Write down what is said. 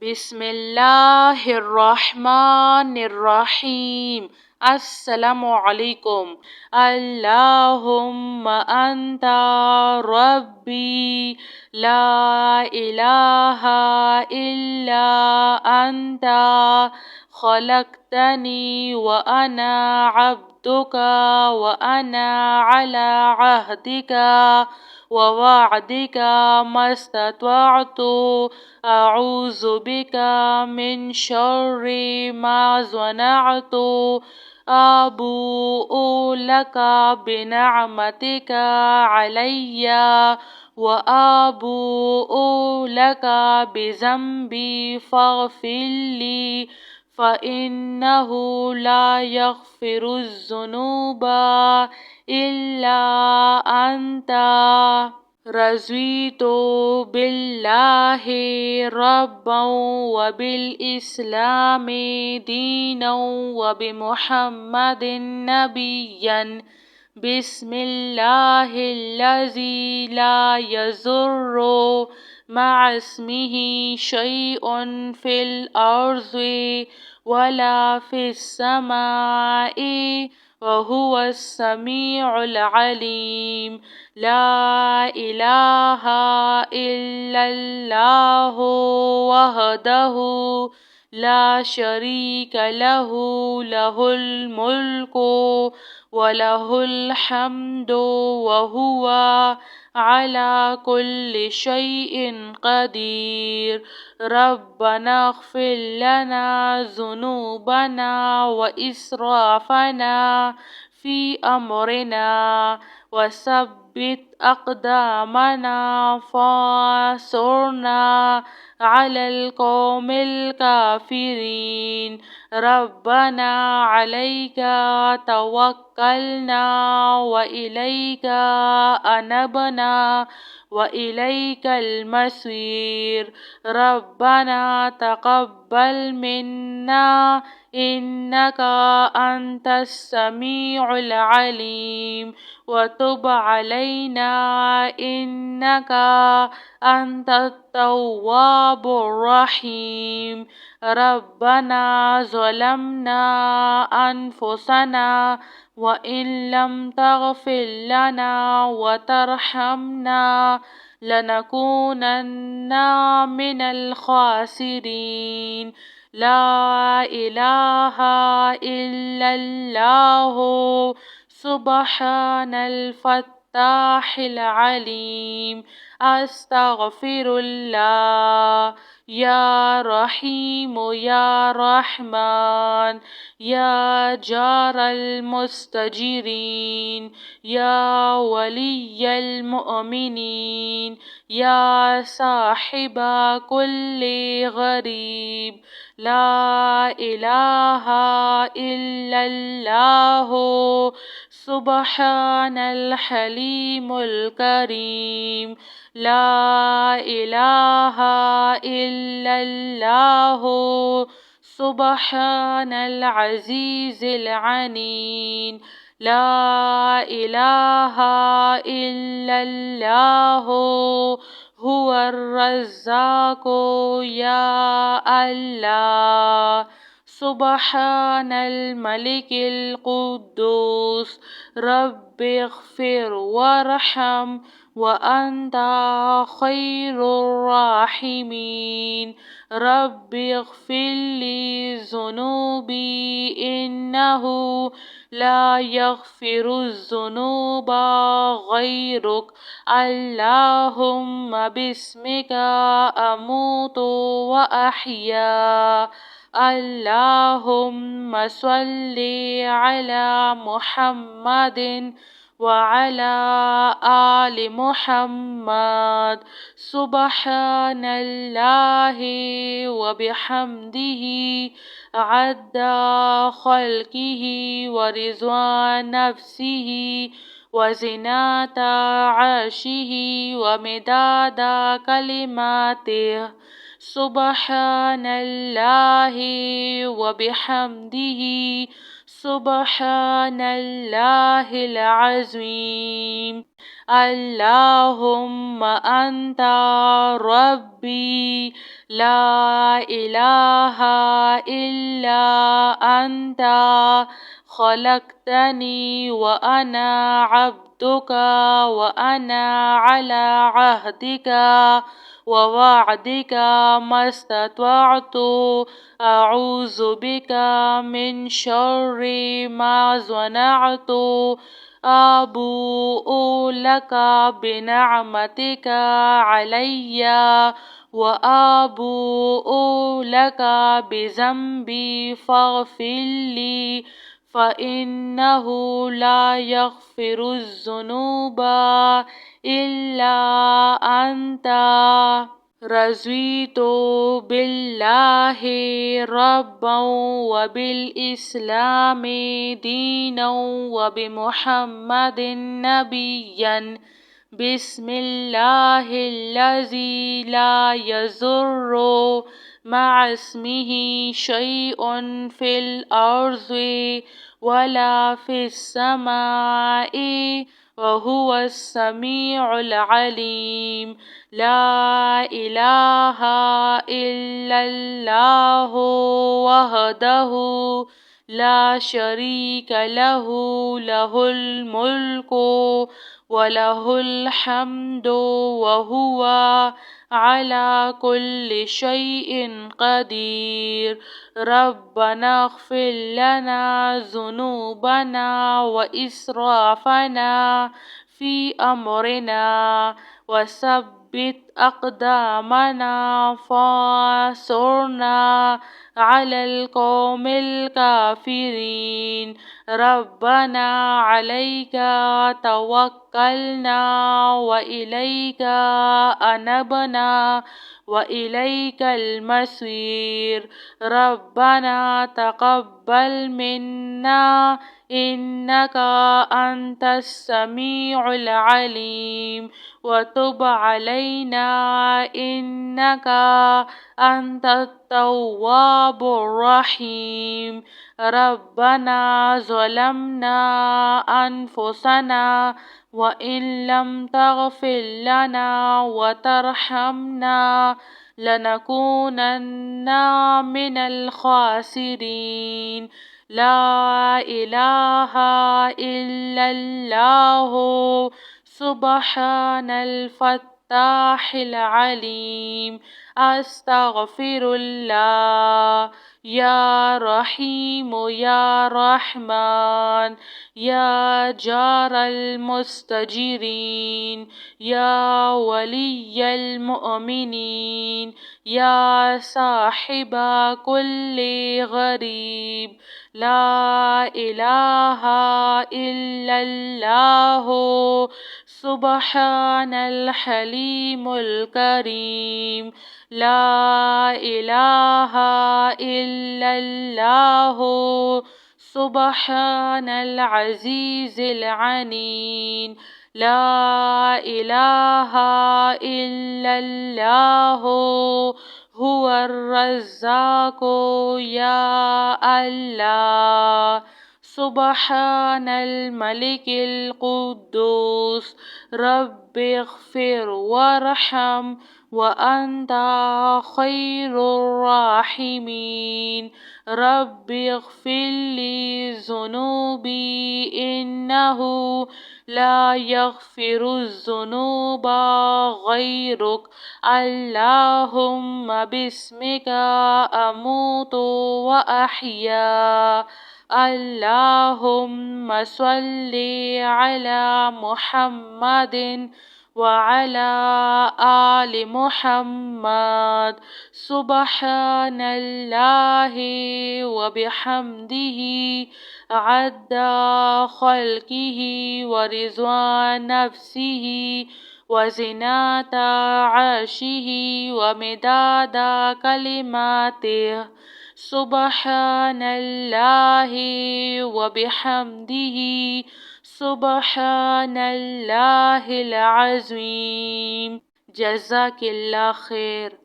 بسم الله الرحمن الرحيم. السلام عليكم. اللهم أنت ربي لا إله إلا أنت خلقتني وأنا عبدك وأنا على عهدك ووعدك ما استطعت. أعوذ بك من شر ما صنعت. أبوء لك بنعمتك علي وأبوء لك بذنبي فاغفر لي فإنه لا يغفر الذنوب إلا أنت. رضيت بالله ربا وبالإسلام دينا وبمحمد نبيا. بسم الله الذي لا يضر مع اسمه شيء في الأرض ولا في السماء وهو السميع العليم. لا إله إلا الله وحده لا شريك له له الملك وله الحمد وهو على كل شيء قدير. ربنا اغفر لنا ذنوبنا وإسرافنا في أمرنا وثبت أقدامنا فانصرنا على القوم الكافرين. ربنا عليك توكلنا وإليك أنبنا وإليك المصير. ربنا تقبل منا إنك أنت السميع العليم وتب علينا إنك أنت التواب الرحيم. ربنا ظلمنا أنفسنا وإن لم تغفر لنا وترحمنا لنكونن من الخاسرين. لا إله إلا الله سبحان الفتاح العليم. أستغفر الله. يا رحيم يا رحمن يا جار المستجيرين يا ولي المؤمنين يا صاحب كل غريب. لا إله إلا الله سبحان الحليم الكريم. لا إله إلا الله سبحان العزيز العنيد. لا إله إلا الله هو الرزاق يا الله. سبحان الملك القدوس رب اغفر وارحم وأنت خير الراحمين. رب اغفر لي ذنوبي إنه لا يغفر الذنوب غيرك. اللهم باسمك أموت وأحيا. اللهم صل على محمد وعلى آل محمد. سبحان الله وبحمده عد خلقه ورضوان نفسه وزنة عرشه ومداد كلماته. سبحان الله وبحمده سبحان الله العظيم. اللهم أنت ربي لا إله إلا أنت خلقتني وأنا عبدك وأنا على عهدك ووعدك ما استطعت. أعوذ بك من شر ما صنعت. أبوء لك بنعمتك علي وأبوء لك بذنبي فاغفر لي فإنه لا يغفر الذنوب إلا أنت. رضيت بالله ربا وبالإسلام دينا وبمحمد نبيا. بسم الله الذي لا يضر مع اسمه شيء في الأرض ولا في السماء وهو السميع العليم. لا إله إلا الله وحده لا شريك له له الملك وله الحمد وهو على كل شيء قدير. ربنا اغفر لنا ذنوبنا وإسرافنا في أمرنا وثبت أقدامنا فانصرنا على القوم الكافرين. ربنا عليك توكلنا وإليك أنبنا وإليك المصير. ربنا تقبل منا إنك أنت السميع العليم وتب علينا إنك أنت التواب الرحيم. ربنا ظلمنا أنفسنا وإن لم تغفر لنا وترحمنا لنكونن من الخاسرين. لا إله إلا الله سبحان الفتاح العليم. أستغفر الله. يا رحيم يا رحمن يا جار المستجيرين يا ولي المؤمنين يا صاحب كل غريب. لا إله إلا الله سبحان الحليم الكريم. لا إله إلا الله سبحان العزيز العنيد. لا إله إلا الله هو الرزاق يا الله. سبحان الملك القدوس رب اغفر وارحم وأنت خير الراحمين. رب اغفر لي ذنوبي إنه لا يغفر الذنوب غيرك. اللهم باسمك أموت وأحيا. اللهم صل على محمد وعلى آل محمد. سبحان الله وبحمده عد خلقه ورضوان نفسه وزنة عرشه ومداد كلماته. سبحان الله وبحمده سبحان الله العظيم. جزاك الله خير.